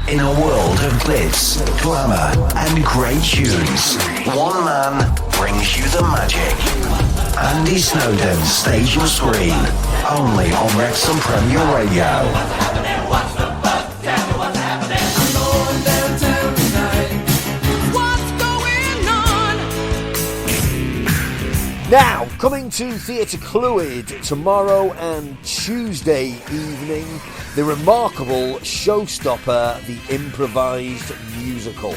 In a world of glitz, glamour, and great tunes, one man brings you the magic. Andy Snowden, Stage Your Screen, only on Wrexham Premier Radio. Now, coming to Theatr Clwyd tomorrow and Tuesday evening, the remarkable Showstopper, the Improvised Musical.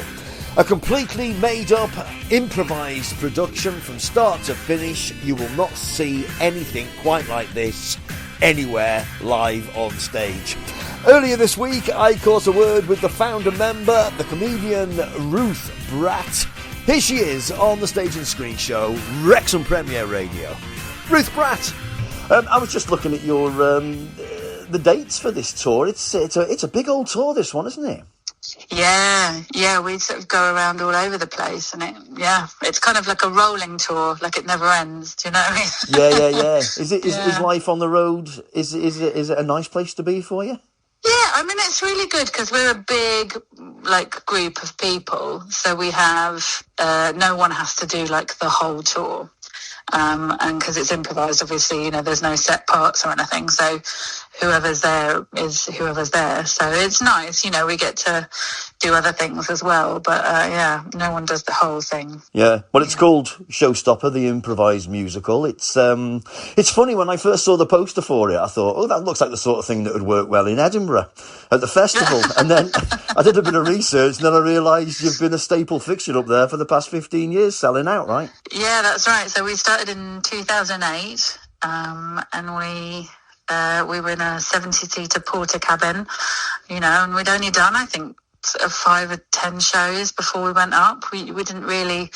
A completely made-up, improvised production from start to finish. You will not see anything quite like this anywhere live on stage. Earlier this week, I caught a word with the founder member, the comedian Ruth Bratt. Here she is on the Stage and Screen Show, Wrexham Premier Radio. Ruth Bratt, I was just looking at your the dates for this tour. It's a big old tour, this one, isn't it? Yeah, we sort of go around all over the place, and it's kind of like a rolling tour, like it never ends. Do you know what I mean? Yeah. Is life on the road? Is it a nice place to be for you? Yeah, I mean, it's really good because we're a big, group of people. So we have, no one has to do, the whole tour. And because it's improvised, obviously, there's no set parts or anything. So whoever's there is whoever's there. So it's nice, we get to do other things as well. But, no one does the whole thing. Yeah, well, it's called Showstopper, the Improvised Musical. It's funny, when I first saw the poster for it, I thought, that looks like the sort of thing that would work well in Edinburgh at the festival. And then I did a bit of research, and then I realised you've been a staple fixture up there for the past 15 years, selling out, right? Yeah, that's right. So we started in 2008, and we were in a 70-seater porter cabin, and we'd only done, I think, 5 or 10 shows before we went up. We didn't really,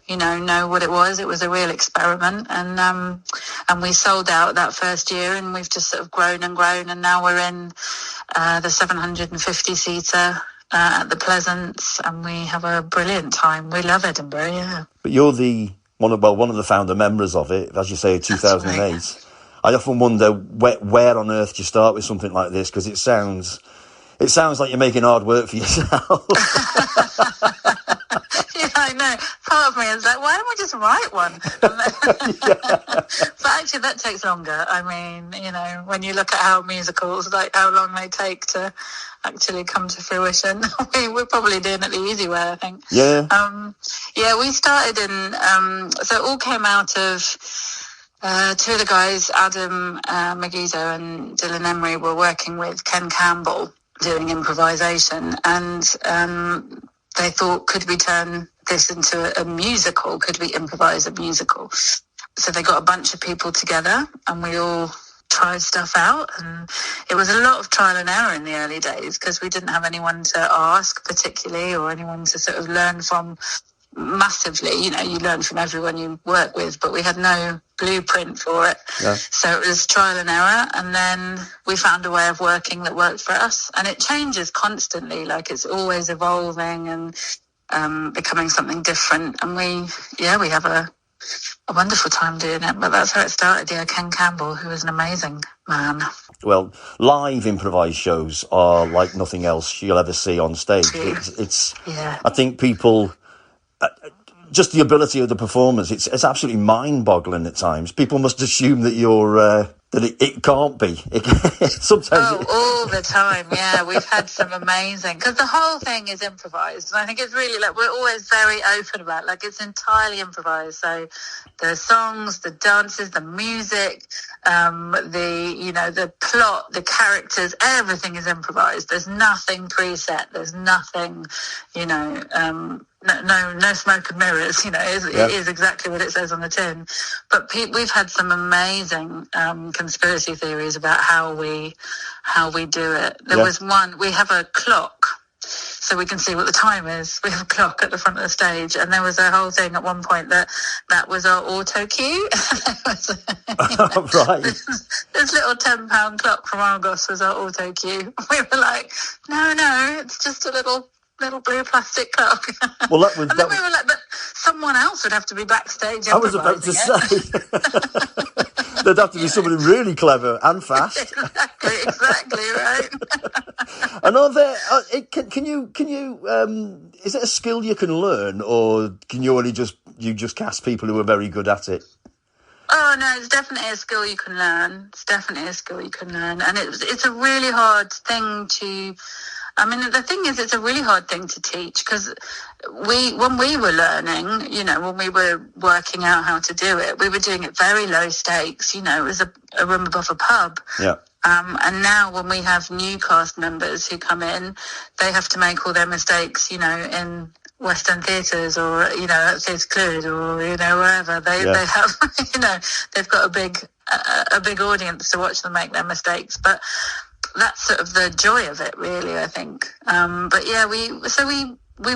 know what it was. It was a real experiment, and we sold out that first year, and we've just sort of grown, and now we're in the 750-seater at the Pleasance, and we have a brilliant time. We love Edinburgh, yeah. But you're one of the founder members of it, as you say, 2008. Right. I often wonder where on earth do you start with something like this, because it sounds like you're making hard work for yourself. Yeah, I know. Part of me is like, why don't we just write one? But actually, that takes longer. I mean, when you look at how musicals, how long they take to actually come to fruition, we're probably doing it the easy way, I think. Yeah. We started so it all came out of 2 of the guys, Adam Megiddo and Dylan Emery, were working with Ken Campbell doing improvisation, and they thought, could we turn this into a musical? Could we improvise a musical? So they got a bunch of people together, and we all tried stuff out, and it was a lot of trial and error in the early days because we didn't have anyone to ask particularly, or anyone to sort of learn from massively. You learn from everyone you work with, but we had no blueprint for it. Yeah. So it was trial and error, and then we found a way of working that worked for us, and it changes constantly. It's always evolving and becoming something different, and we have a wonderful time doing it. But that's how it started. Ken Campbell, who was an amazing man. Well, live improvised shows are like nothing else you'll ever see on stage. It's I think people, just the ability of the performance, it's absolutely mind-boggling at times. People must assume that you're that it can't be. Sometimes all the time. Yeah, we've had some amazing, because the whole thing is improvised, and I think it's really we're always very open about it's entirely improvised. So the songs, the dances, the music, the plot, the characters, everything is improvised. There's nothing preset. There's nothing, no smoke and mirrors. It is exactly what it says on the tin. But we've had some amazing conspiracy theories about how we do it. There was one. We have a clock, so we can see what the time is. We have a clock at the front of the stage, and there was a whole thing at one point that was our auto cue. Right. This little £10 clock from Argos was our auto cue. We were like, no, it's just a little blue plastic clock. Well, we were like, but someone else would have to be backstage. I was about to say. There'd have to be somebody really clever and fast. Exactly, right. And are there? Can you? Is it a skill you can learn, or can you only just cast people who are very good at it? Oh no, it's definitely a skill you can learn. And it's a really hard thing to. I mean, the thing is, it's a really hard thing to teach because when we were learning, when we were working out how to do it, we were doing it very low stakes. It was a room above a pub. Yeah. And now when we have new cast members who come in, they have to make all their mistakes, in West End theatres or, at Theatr Clwyd or, wherever. They have, they've got a big audience to watch them make their mistakes. But that's sort of the joy of it, really, I think. But yeah, we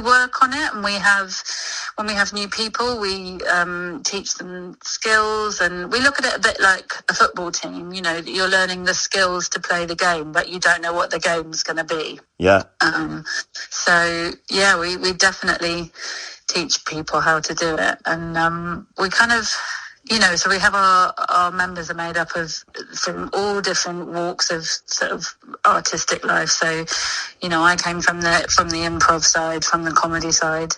work on it, and when we have new people, we teach them skills, and we look at it a bit like a football team. You're learning the skills to play the game, but you don't know what the game's going to be. Yeah. So yeah, we definitely teach people how to do it, and we kind of. So we have our members are made up of from all different walks of sort of artistic life. So, I came from the improv side, from the comedy side.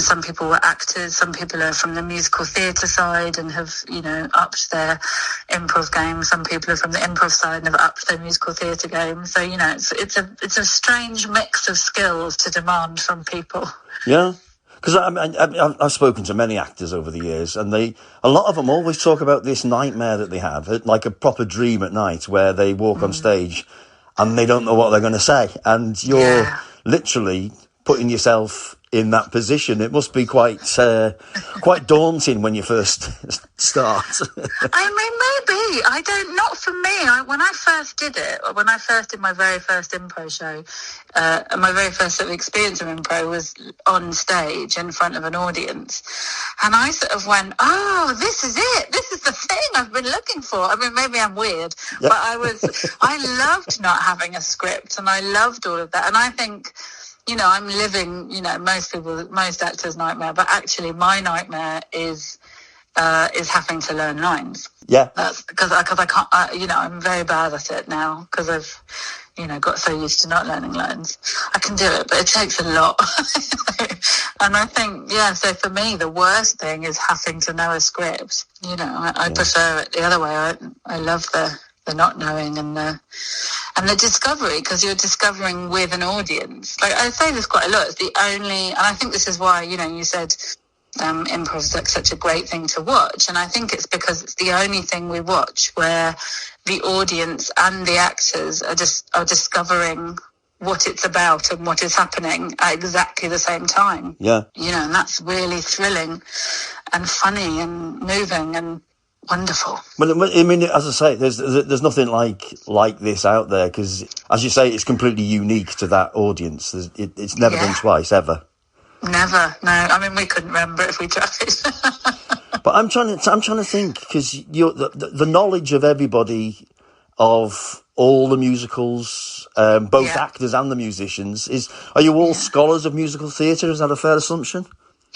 Some people were actors. Some people are from the musical theatre side and have, upped their improv game. Some people are from the improv side and have upped their musical theatre game. So, it's a strange mix of skills to demand from people. Yeah. Because I've spoken to many actors over the years, and a lot of them always talk about this nightmare that they have, like a proper dream at night, where they walk on stage and they don't know what they're going to say, and you're literally putting yourself in that position. It must be quite daunting when you first start. I mean, maybe. Not for me. When I first did it, when I first did my very first improv show, my very first sort of experience of improv was on stage in front of an audience. And I sort of went, oh, this is it. This is the thing I've been looking for. I mean, maybe I'm weird, but I loved not having a script, and I loved all of that. And I think, I'm living, most actors' nightmare, but actually my nightmare is having to learn lines. Yeah. That's because I can't, I'm very bad at it now because I've, got so used to not learning lines. I can do it, but it takes a lot. And I think, so for me, the worst thing is having to know a script. I prefer it the other way. I love the not knowing and the discovery, because you're discovering with an audience. Like I say this quite a lot. It's the only, and I think this is why, you said improv is like such a great thing to watch. And I think it's because it's the only thing we watch where the audience and the actors are discovering what it's about and what is happening at exactly the same time. Yeah. And that's really thrilling and funny and moving and wonderful. Well, I mean, as I say, there's nothing like this out there, because, as you say, it's completely unique to that audience. It's never done twice, ever. Never. No. I mean, we couldn't remember it if we tried. But I'm trying to think, because the knowledge of everybody, of all the musicals, both actors and the musicians, are you all scholars of musical theatre? Is that a fair assumption?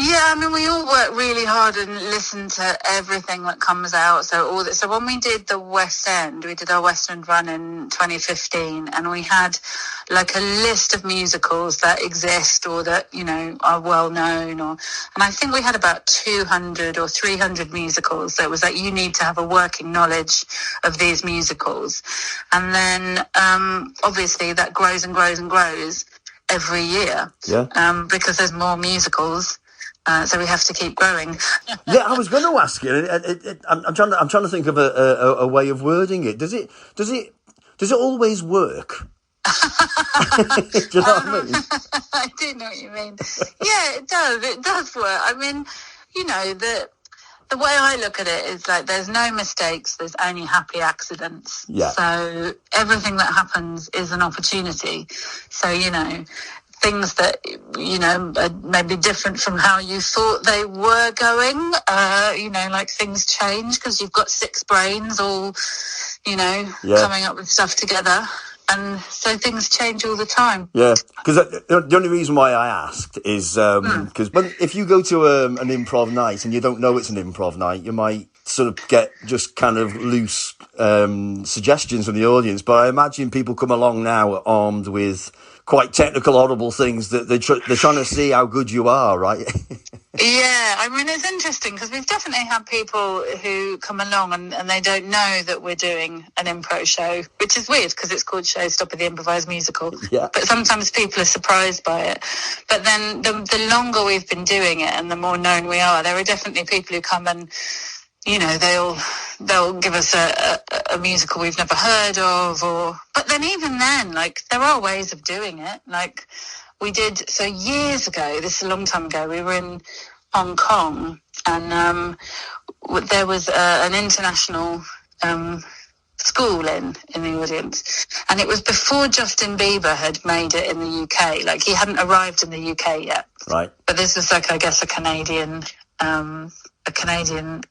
Yeah, I mean, we all work really hard and listen to everything that comes out. So when we did the West End, we did our West End run in 2015, and we had like a list of musicals that exist or that, are well known. And I think we had about 200 or 300 musicals. So it was like, you need to have a working knowledge of these musicals. And then obviously that grows and grows and grows every year. Yeah. Because there's more musicals. So we have to keep growing. Yeah, I was going to ask you. I'm trying to think of a way of wording it. Does it always work? Do you know what I mean? I do know what you mean. Yeah, it does. It does work. I mean, the way I look at it is like there's no mistakes. There's only happy accidents. Yeah. So everything that happens is an opportunity. So things that are maybe different from how you thought they were going, like things change because you've got 6 brains all coming up with stuff together, and so things change all the time. Yeah, because the only reason why I asked is because if you go to an improv night and you don't know it's an improv night, you might sort of get just kind of loose suggestions from the audience, but I imagine people come along now armed with quite technical, audible things that they're trying to see how good you are, right? Yeah, I mean, it's interesting because we've definitely had people who come along and they don't know that we're doing an improv show, which is weird because it's called Showstopper, the Improvised Musical. Yeah. But sometimes people are surprised by it. But then the longer we've been doing it and the more known we are, there are definitely people who come and, you know, they'll give us a musical we've never heard of, but then even then, like, there are ways of doing it. Like, we did, so years ago, this is a long time ago, we were in Hong Kong, and there was an international school in the audience, and it was before Justin Bieber had made it in the UK. Like, he hadn't arrived in the UK yet. Right. But this was, like, I guess a Canadian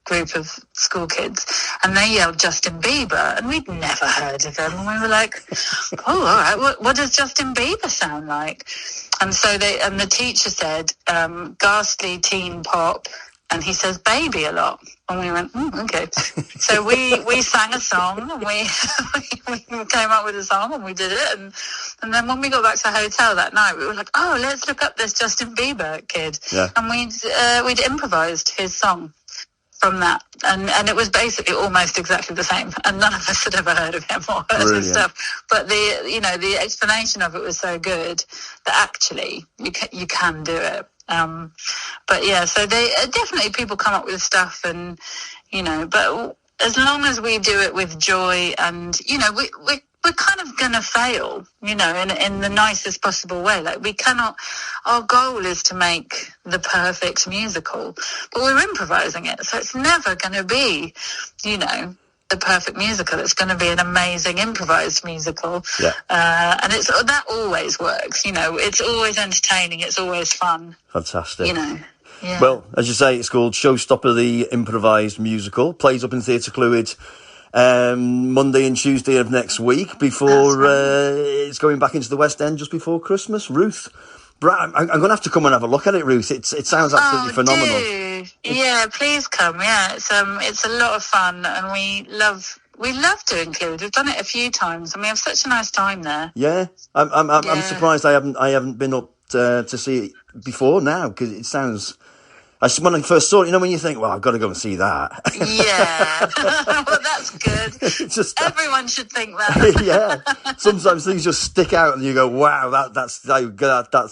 group of school kids, and they yelled Justin Bieber, and we'd never heard of him, and we were like, oh, all right, what does Justin Bieber sound like? And so the teacher said ghastly teen pop, and he says baby a lot, and we went, okay. So we sang a song, and we came up with a song, and we did it, and then when we got back to the hotel that night, we were like, oh, let's look up this Justin Bieber kid. Yeah. And we'd improvised his song from that, and it was basically almost exactly the same, and none of us had ever heard of him or heard his stuff, but the explanation of it was so good that actually you can do it. But yeah, so they definitely, people come up with stuff, and but as long as we do it with joy, and we're kind of gonna fail, in the nicest possible way. Like, we cannot, our goal is to make the perfect musical, but we're improvising it, so it's never gonna be, the perfect musical. It's going to be an amazing improvised musical. Yeah. And that always works, it's always entertaining, it's always fun. Fantastic. Yeah. Well, as you say, it's called Showstopper, the Improvised Musical. Plays up in Theatr Clwyd Monday and Tuesday of next week before it's going back into the West End just before Christmas. Ruth Bratt, I'm going to have to come and have a look at it, Ruth. It sounds absolutely phenomenal. Do. Yeah, please come. Yeah, it's a lot of fun, and we love doing Clwyd. We've done it a few times, and we have such a nice time there. Yeah, I'm surprised I haven't been up to see it before now, because it sounds. When I first saw it, when you think, well, I've got to go and see that. Yeah. Well, that's good. Everyone should think that. Yeah. Sometimes things just stick out and you go, wow, that's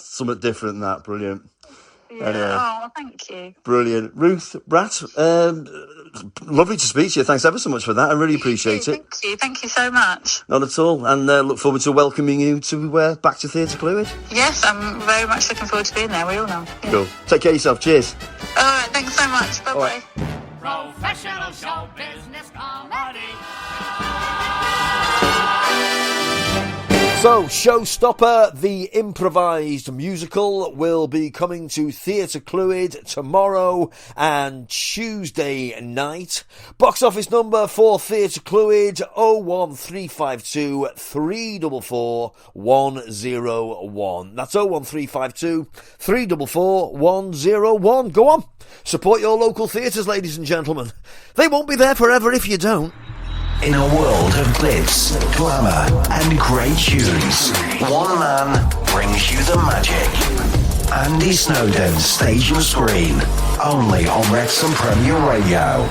something different than that. Brilliant. Yeah. Anyway, oh, thank you. Brilliant. Ruth Bratt, lovely to speak to you. Thanks ever so much for that. I really appreciate it. Thank you. Thank you so much. Not at all. And look forward to welcoming you to back to Theatr Clwyd. Yes, I'm very much looking forward to being there. We all know. Yeah. Cool. Take care of yourself. Cheers. All right. Thanks so much. Bye-bye. Right. Professional show business comedy. So, Showstopper, the Improvised Musical, will be coming to Theatr Clwyd tomorrow and Tuesday night. Box office number for Theatr Clwyd, 01352 344 101. That's 01352 344 101. Go on, support your local theatres, ladies and gentlemen. They won't be there forever if you don't. In a world of glitz, glamour, and great tunes, one man brings you the magic. Andy Snowden, Stage and Screen, only on Wrexham Premier Radio.